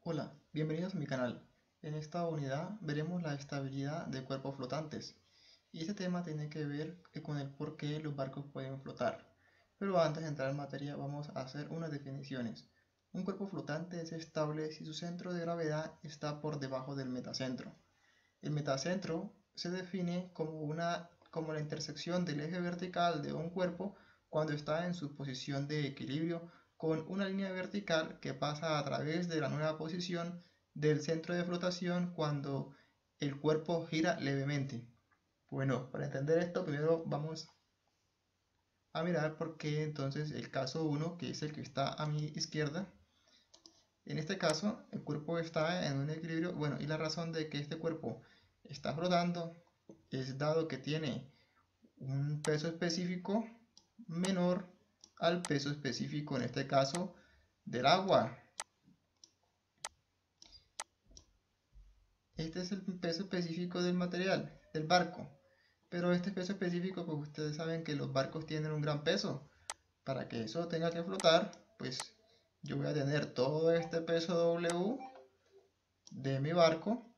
Hola, bienvenidos a mi canal. En esta unidad veremos la estabilidad de cuerpos flotantes. Y este tema tiene que ver con el por qué los barcos pueden flotar. Pero antes de entrar en materia vamos a hacer unas definiciones. Un cuerpo flotante es estable si su centro de gravedad está por debajo del metacentro. El metacentro se define como la intersección del eje vertical de un cuerpo cuando está en su posición de equilibrio con una línea vertical que pasa a través de la nueva posición del centro de flotación cuando el cuerpo gira levemente. Bueno, para entender esto primero vamos a mirar por qué entonces el caso 1, que es el que está a mi izquierda. En este caso el cuerpo está en un equilibrio, bueno, y la razón de que este cuerpo está flotando es dado que tiene un peso específico menor al peso específico, en este caso, del agua. Este es el peso específico del material, del barco. Pero este peso específico, pues ustedes saben que los barcos tienen un gran peso. Para que eso tenga que flotar, pues yo voy a tener todo este peso W de mi barco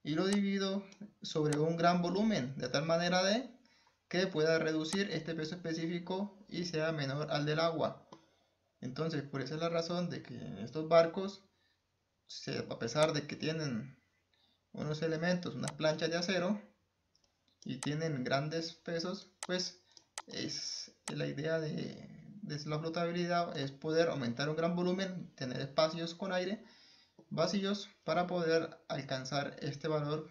y lo divido sobre un gran volumen, de tal manera de que pueda reducir este peso específico y sea menor al del agua. Entonces, por esa es la razón de que en estos barcos, a pesar de que tienen unos elementos, unas planchas de acero y tienen grandes pesos, pues es la idea de la flotabilidad es poder aumentar un gran volumen, tener espacios con aire vacíos para poder alcanzar este valor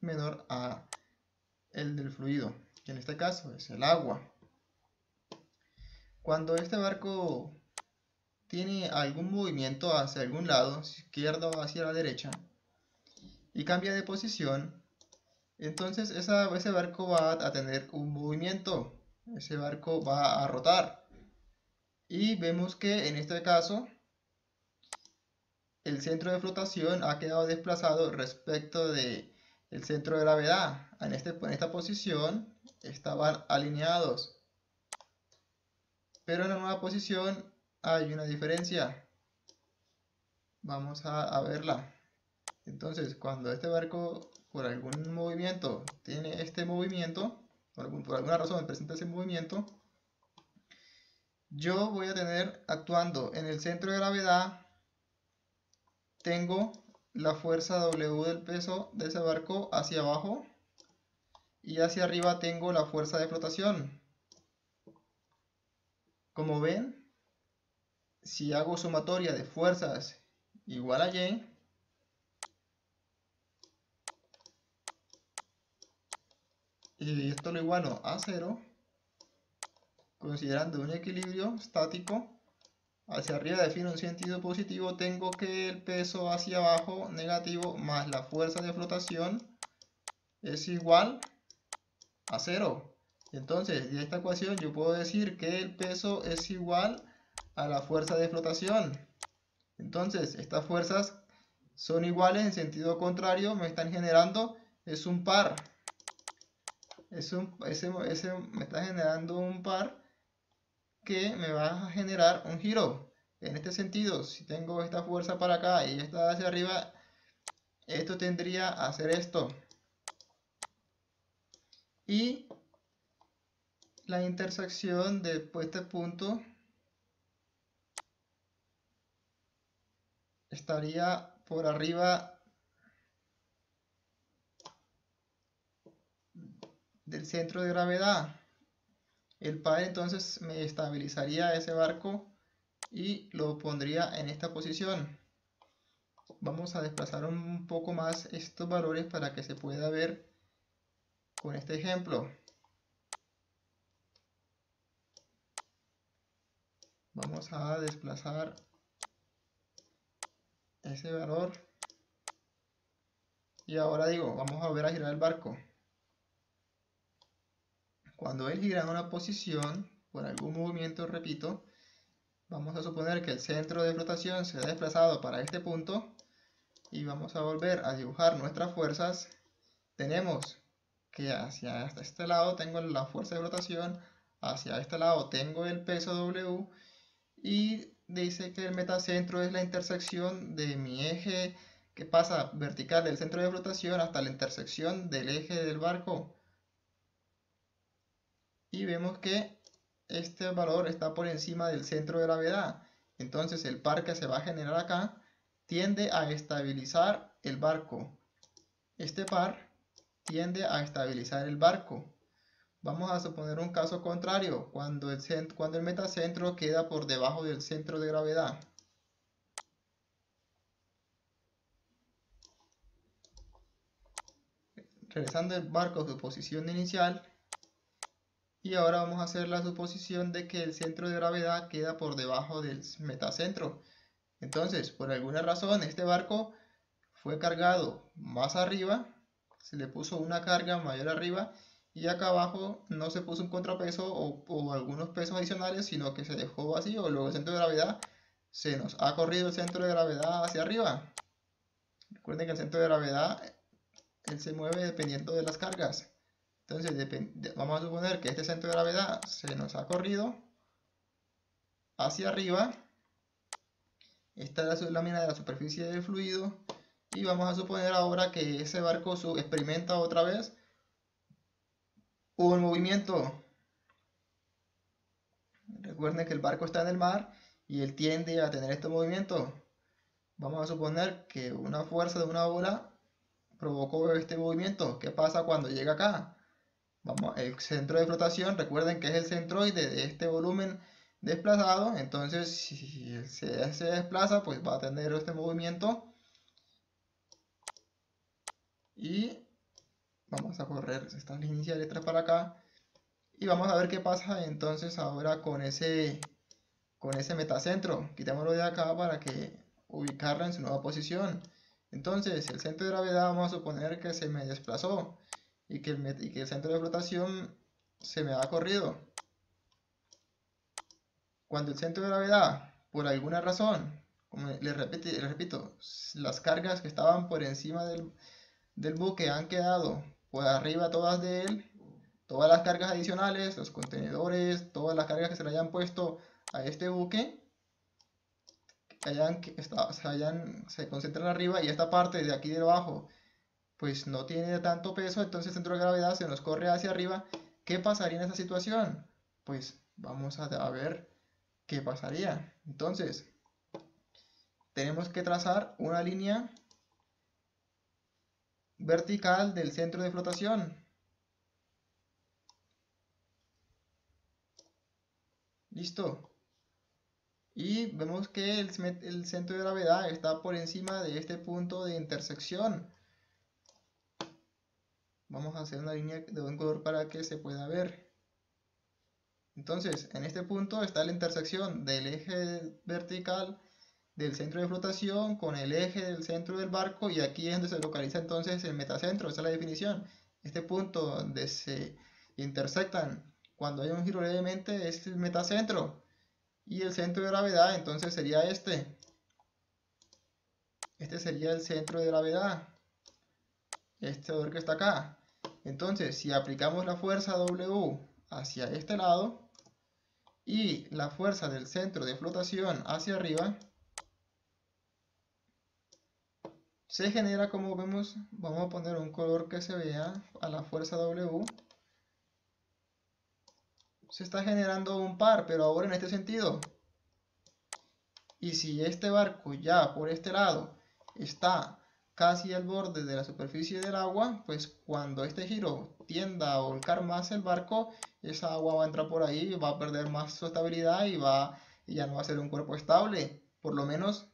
menor a el del fluido, que en este caso es el agua. Cuando este barco tiene algún movimiento hacia algún lado, izquierda o hacia la derecha, y cambia de posición, entonces ese barco va a tener un movimiento, ese barco va a rotar. Y vemos que en este caso el centro de flotación ha quedado desplazado respecto del centro de gravedad. En esta posición estaban alineados, pero en la nueva posición hay una diferencia. Vamos a verla. Entonces, cuando este barco por algún movimiento tiene este movimiento, por alguna razón presenta ese movimiento, yo voy a tener actuando en el centro de gravedad, tengo la fuerza W del peso de ese barco hacia abajo y hacia arriba tengo la fuerza de flotación. Como ven, si hago sumatoria de fuerzas igual a Y, y esto lo igualo a 0, considerando un equilibrio estático, hacia arriba defino un sentido positivo, tengo que el peso hacia abajo negativo más la fuerza de flotación es igual a 0. Entonces, de esta ecuación yo puedo decir que el peso es igual a la fuerza de flotación. Entonces, estas fuerzas son iguales en sentido contrario, me están generando, es un par. Me está generando un par que me va a generar un giro. En este sentido, si tengo esta fuerza para acá y esta hacia arriba, esto tendría a hacer esto. Y la intersección de este punto estaría por arriba del centro de gravedad. El par entonces me estabilizaría ese barco y lo pondría en esta posición. Vamos a desplazar un poco más estos valores para que se pueda ver con este ejemplo. Vamos a desplazar ese valor y ahora digo, vamos a volver a girar el barco. Cuando él gira en una posición, por algún movimiento, repito, vamos a suponer que el centro de flotación se ha desplazado para este punto y vamos a volver a dibujar nuestras fuerzas. Tenemos que hacia este lado tengo la fuerza de flotación, hacia este lado tengo el peso W y dice que el metacentro es la intersección de mi eje que pasa vertical del centro de flotación hasta la intersección del eje del barco. Y vemos que este valor está por encima del centro de gravedad. Entonces el par que se va a generar acá tiende a estabilizar el barco. Este par tiende a estabilizar el barco. Vamos a suponer un caso contrario, cuando el metacentro queda por debajo del centro de gravedad. Regresando el barco a su posición inicial, y ahora vamos a hacer la suposición de que el centro de gravedad queda por debajo del metacentro. Entonces, por alguna razón, este barco fue cargado más arriba, se le puso una carga mayor arriba, y acá abajo no se puso un contrapeso o algunos pesos adicionales, sino que se dejó vacío. Luego el centro de gravedad se nos ha corrido el centro de gravedad hacia arriba. Recuerden que el centro de gravedad él se mueve dependiendo de las cargas. Entonces vamos a suponer que este centro de gravedad se nos ha corrido hacia arriba. Esta es la lámina de la superficie del fluido. Y vamos a suponer ahora que ese barco experimenta otra vez un movimiento. Recuerden que el barco está en el mar y él tiende a tener este movimiento. Vamos a suponer que una fuerza de una ola provocó este movimiento. ¿Qué pasa cuando llega acá? El centro de flotación, recuerden que es el centroide de este volumen desplazado. Entonces, si se desplaza, pues va a tener este movimiento. Y vamos a correr estas líneas de letras para acá. Y vamos a ver qué pasa entonces ahora con ese metacentro. Quitémoslo de acá para que ubicarlo en su nueva posición. Entonces, el centro de gravedad vamos a suponer que se me desplazó y que el centro de flotación se me ha corrido. Cuando el centro de gravedad, por alguna razón, como les repito, las cargas que estaban por encima del buque han quedado por arriba todas de él, todas las cargas adicionales, los contenedores, todas las cargas que se le hayan puesto a este buque, se concentran arriba, y esta parte de aquí debajo pues no tiene tanto peso, entonces el centro de gravedad se nos corre hacia arriba. ¿Qué pasaría en esa situación? Pues vamos a ver qué pasaría. Entonces, tenemos que trazar una línea vertical del centro de flotación. Listo. Y vemos que el centro de gravedad está por encima de este punto de intersección. Vamos a hacer una línea de buen color para que se pueda ver. Entonces, en este punto está la intersección del eje vertical del centro de flotación con el eje del centro del barco, y aquí es donde se localiza entonces el metacentro. Esa es la definición. Este punto donde se intersectan cuando hay un giro levemente es el metacentro, y el centro de gravedad entonces sería este. Este sería el centro de gravedad, este valor que está acá. Entonces, si aplicamos la fuerza W hacia este lado y la fuerza del centro de flotación hacia arriba, se genera, como vemos, vamos a poner un color que se vea a la fuerza W. Se está generando un par, pero ahora en este sentido. Y si este barco ya por este lado está casi al borde de la superficie del agua, pues cuando este giro tienda a volcar más el barco, esa agua va a entrar por ahí, va a perder más su estabilidad y ya no va a ser un cuerpo estable, por lo menos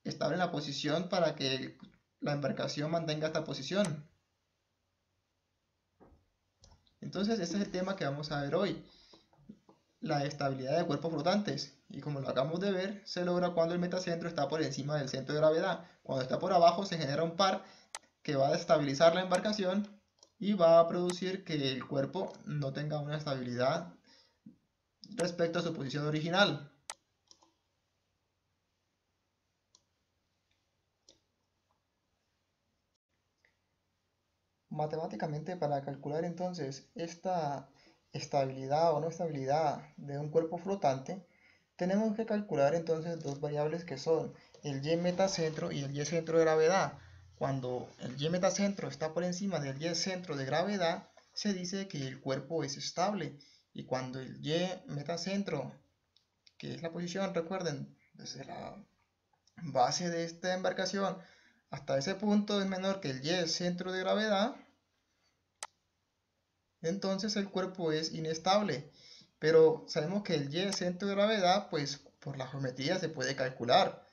estable en la posición para que la embarcación mantenga esta posición. Entonces ese es el tema que vamos a ver hoy, la estabilidad de cuerpos flotantes. Y como lo acabamos de ver, se logra cuando el metacentro está por encima del centro de gravedad. Cuando está por abajo se genera un par que va a estabilizar la embarcación y va a producir que el cuerpo no tenga una estabilidad respecto a su posición original. Matemáticamente, para calcular entonces esta estabilidad o no estabilidad de un cuerpo flotante, Tenemos que calcular entonces dos variables que son el y metacentro y el y centro de gravedad. Cuando el y metacentro está por encima del y centro de gravedad, se dice que el cuerpo es estable. Y cuando el y metacentro, que es la posición, recuerden, desde la base de esta embarcación hasta ese punto es menor que el y centro de gravedad, entonces el cuerpo es inestable. Pero sabemos que el y centro de gravedad, pues por la geometría se puede calcular.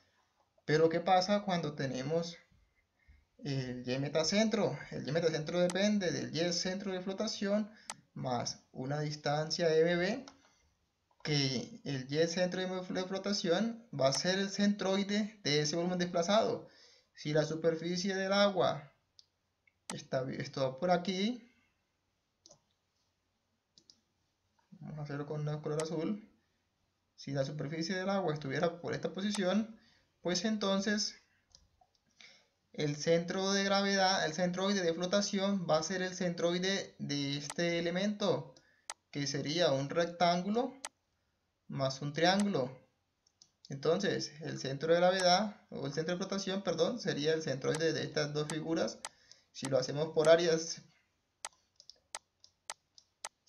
Pero ¿qué pasa cuando tenemos el y metacentro? El y metacentro depende del y centro de flotación más una distancia mb, que el y centro de flotación va a ser el centroide de ese volumen desplazado. Si la superficie del agua está por aquí, vamos a hacerlo con el color azul. Si la superficie del agua estuviera por esta posición, pues entonces el centro de gravedad, el centroide de flotación va a ser el centroide de este elemento, que sería un rectángulo más un triángulo. Entonces, el centro de gravedad, o el centro de flotación, perdón, sería el centroide de estas dos figuras. Si lo hacemos por áreas,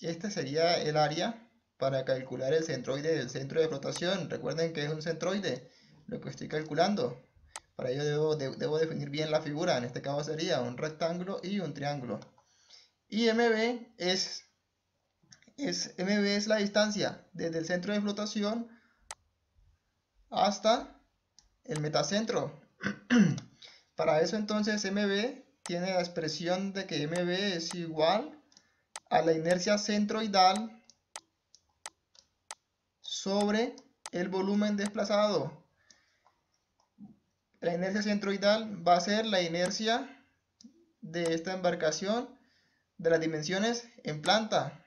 este sería el área para calcular el centroide del centro de flotación. Recuerden que es un centroide lo que estoy calculando. Para ello debo definir bien la figura. En este caso sería un rectángulo y un triángulo. Y MB es la distancia desde el centro de flotación hasta el metacentro. Para eso entonces MB tiene la expresión de que MB es igual a la inercia centroidal sobre el volumen desplazado. La inercia centroidal va a ser la inercia de esta embarcación de las dimensiones en planta.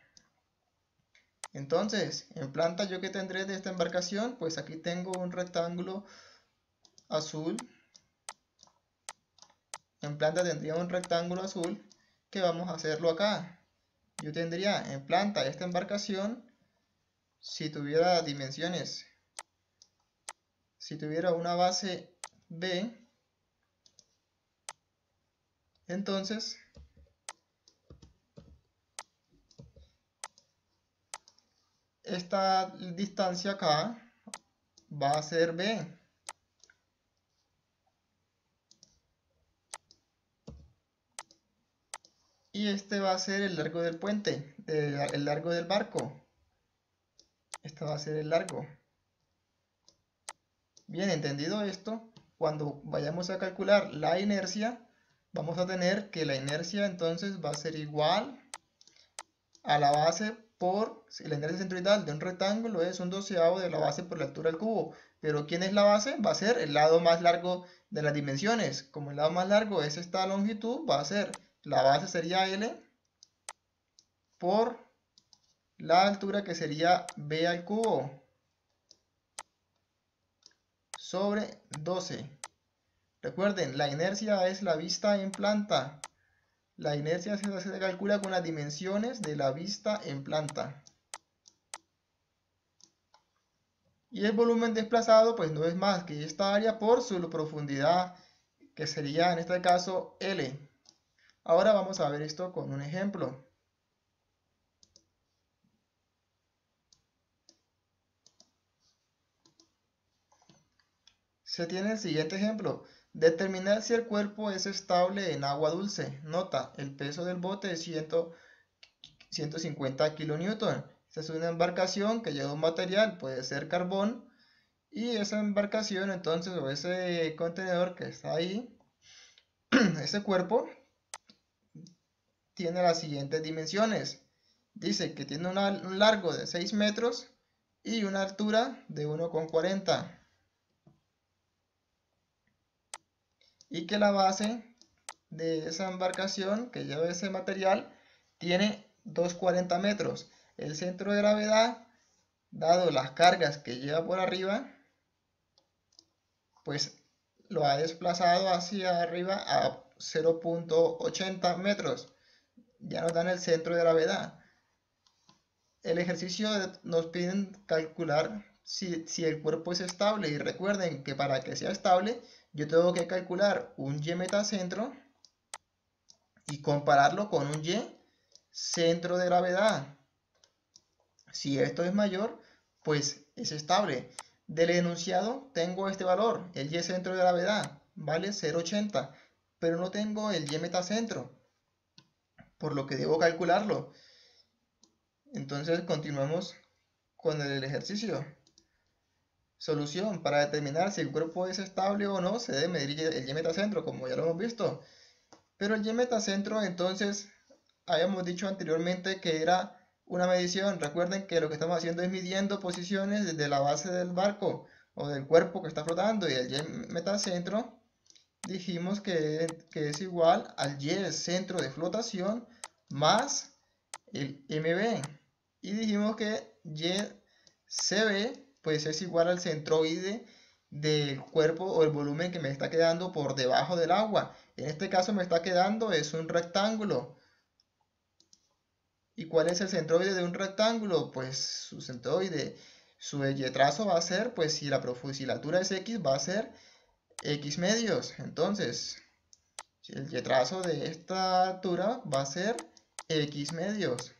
Entonces, en planta, ¿yo qué tendré de esta embarcación? Pues aquí tengo un rectángulo azul. En planta tendría un rectángulo azul que vamos a hacerlo acá. Yo tendría en planta esta embarcación, si tuviera dimensiones, si tuviera una base B, entonces esta distancia acá va a ser B. Y este va a ser el largo del puente, el largo del barco. Este va a ser el largo. Bien, entendido esto, cuando vayamos a calcular la inercia, vamos a tener que la inercia entonces va a ser igual a la base por, si la inercia centroidal de un rectángulo es un doceavo de la base por la altura del cubo. Pero ¿quién es la base? Va a ser el lado más largo de las dimensiones. Como el lado más largo es esta longitud, va a ser, la base sería L por la altura, que sería B al cubo, sobre 12. Recuerden, la inercia es la vista en planta. La inercia se calcula con las dimensiones de la vista en planta. Y el volumen desplazado pues no es más que esta área por su profundidad, que sería en este caso L. Ahora vamos a ver esto con un ejemplo. Se tiene el siguiente ejemplo. Determinar si el cuerpo es estable en agua dulce. Nota, el peso del bote es 150 kilonewton. Esta es una embarcación que lleva un material, puede ser carbón, y esa embarcación entonces, o ese contenedor que está ahí, ese cuerpo, tiene las siguientes dimensiones. Dice que tiene un largo de 6 metros y una altura de 1,40. Y que la base de esa embarcación que lleva ese material tiene 2,40 metros. El centro de gravedad, dado las cargas que lleva por arriba, pues lo ha desplazado hacia arriba a 0,80 metros. Ya nos dan el centro de gravedad. El ejercicio nos piden calcular si el cuerpo es estable, y recuerden que para que sea estable, yo tengo que calcular un y metacentro y compararlo con un y centro de gravedad. Si esto es mayor, pues es estable. Del enunciado tengo este valor, el y centro de gravedad, vale 0,80, pero no tengo el y metacentro, por lo que debo calcularlo. Entonces continuamos con el ejercicio. Solución: para determinar si el cuerpo es estable o no, se debe medir el y metacentro, como ya lo hemos visto. Pero el y metacentro, entonces, habíamos dicho anteriormente que era una medición. Recuerden que lo que estamos haciendo es midiendo posiciones desde la base del barco o del cuerpo que está flotando, y el y metacentro dijimos que es igual al y centro de flotación más el mb, y dijimos que YCB pues es igual al centroide del cuerpo o el volumen que me está quedando por debajo del agua. En este caso me está quedando es un rectángulo. ¿Y cuál es el centroide de un rectángulo? Pues su centroide, su y trazo va a ser, pues si la altura es x, va a ser x medios. Entonces, el y trazo de esta altura va a ser x medios.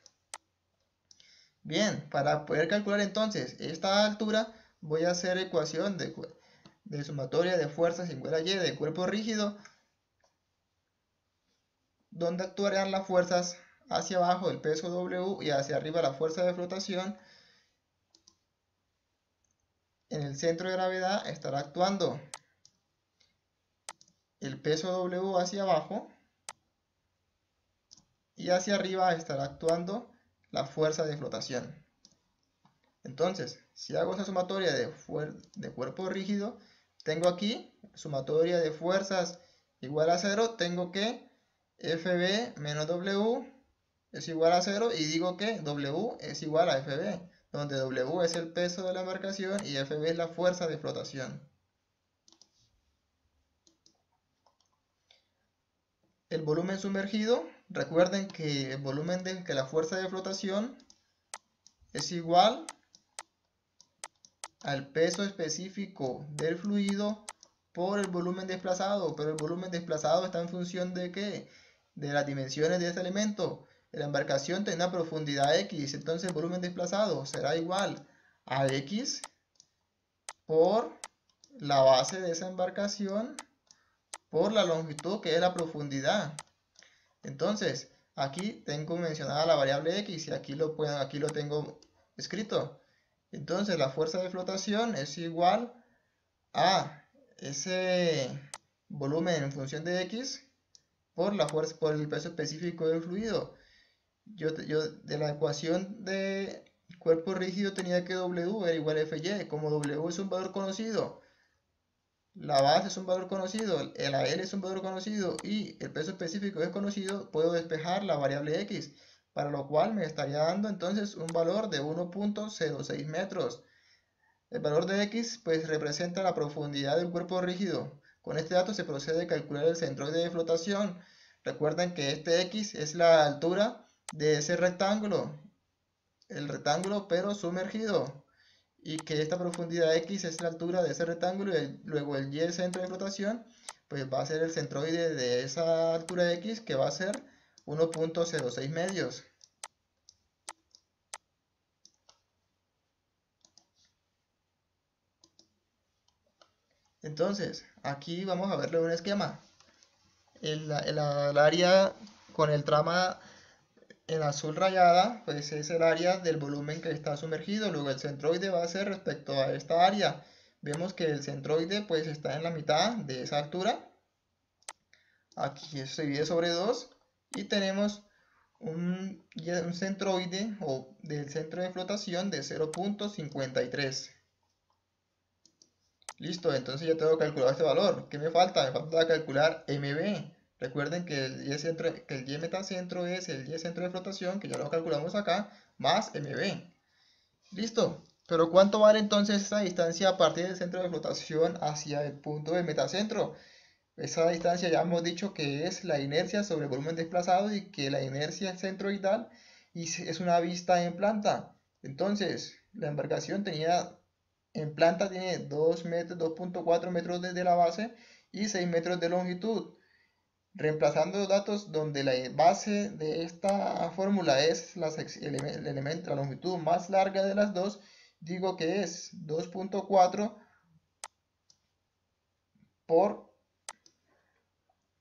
Bien, para poder calcular entonces esta altura, voy a hacer ecuación de sumatoria de fuerzas igual a y de cuerpo rígido, donde actuarán las fuerzas hacia abajo el peso W y hacia arriba la fuerza de flotación. En el centro de gravedad estará actuando el peso W hacia abajo, y hacia arriba estará actuando la fuerza de flotación. Entonces, si hago esa sumatoria de cuerpo rígido, tengo aquí sumatoria de fuerzas igual a 0, tengo que FB menos W es igual a 0, y digo que W es igual a FB, donde W es el peso de la embarcación y FB es la fuerza de flotación. El volumen sumergido, recuerden que el volumen que la fuerza de flotación es igual al peso específico del fluido por el volumen desplazado, pero el volumen desplazado está en función de ¿qué? De las dimensiones de este elemento. La embarcación tiene una profundidad x, entonces el volumen desplazado será igual a x por la base de esa embarcación por la longitud, que es la profundidad. Entonces, aquí tengo mencionada la variable x, y aquí lo tengo escrito. Entonces, la fuerza de flotación es igual a ese volumen en función de x por la fuerza, por el peso específico del fluido. Yo de la ecuación de cuerpo rígido tenía que W era igual a Fy. Como W es un valor conocido, la base es un valor conocido, el AL es un valor conocido y el peso específico es conocido, puedo despejar la variable x, para lo cual me estaría dando entonces un valor de 1.06 metros. El valor de x pues representa la profundidad del cuerpo rígido. Con este dato se procede a calcular el centroide de flotación. Recuerden que este x es la altura de ese rectángulo, el rectángulo pero sumergido, y que esta profundidad x es la altura de ese rectángulo, y luego el y centro de flotación pues va a ser el centroide de esa altura x, que va a ser 1.06 medios. Entonces, aquí vamos a verle un esquema. El área con el trama en azul rayada, pues es el área del volumen que está sumergido. Luego el centroide va a ser respecto a esta área. Vemos que el centroide pues está en la mitad de esa altura. Aquí se divide sobre 2 y tenemos un centroide o del centro de flotación de 0.53. Listo, entonces ya tengo calculado este valor. ¿Qué me falta? Me falta calcular MB. Recuerden que el y metacentro es el y centro de flotación, que ya lo calculamos acá, más MB. Listo. Pero ¿cuánto vale entonces esa distancia a partir del centro de flotación hacia el punto del metacentro? Esa distancia ya hemos dicho que es la inercia sobre el volumen desplazado, y que la inercia es centroidal y es una vista en planta. Entonces, la embarcación tenía en planta tiene 2 metros, 2.4 metros desde la base y 6 metros de longitud. Reemplazando los datos donde la base de esta fórmula es la longitud más larga de las dos, digo que es 2.4 por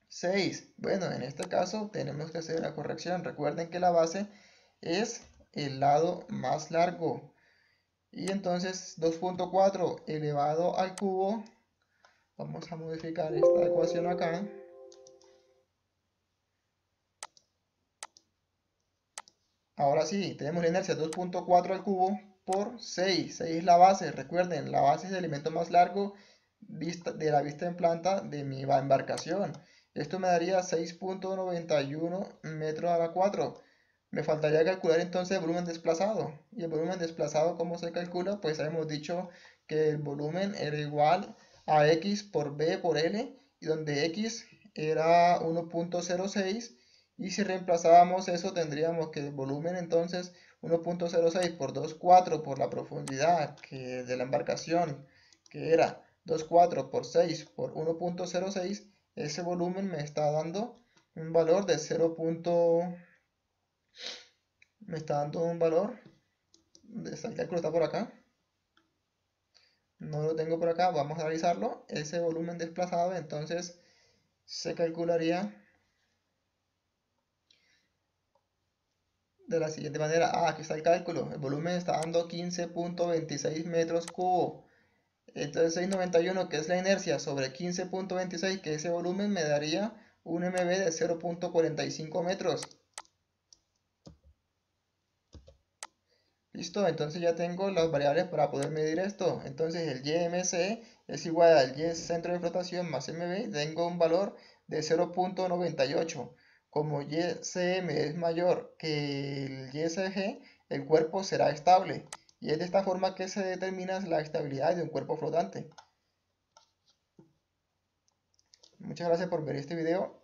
6. Bueno, en este caso tenemos que hacer la corrección. Recuerden que la base es el lado más largo. Y entonces 2.4 elevado al cubo, vamos a modificar esta ecuación acá. Ahora sí, tenemos la inercia 2.4 al cubo por 6. 6 es la base. Recuerden, la base es el elemento más largo de la vista en planta de mi embarcación. Esto me daría 6.91 metros a la 4. Me faltaría calcular entonces el volumen desplazado. Y el volumen desplazado, ¿cómo se calcula? Pues hemos dicho que el volumen era igual a X por B por L, y donde X era 1.06. Y si reemplazábamos eso, tendríamos que el volumen entonces 1.06 por 2.4 por la profundidad de la embarcación, que era 2.4 por 6 por 1.06, ese volumen me está dando un valor de 0. Me está dando un valor, el cálculo está por acá, no lo tengo por acá, vamos a realizarlo. Ese volumen desplazado entonces se calcularía de la siguiente manera. Aquí está el cálculo. El volumen está dando 15.26 metros cúbicos. Entonces 691, que es la inercia, sobre 15.26, que ese volumen me daría un MB de 0.45 metros. Listo, entonces ya tengo las variables para poder medir esto. Entonces el YMC es igual al Y centro de flotación más MB. Tengo un valor de 0.98. Como YCM es mayor que el YCG, el cuerpo será estable. Y es de esta forma que se determina la estabilidad de un cuerpo flotante. Muchas gracias por ver este video.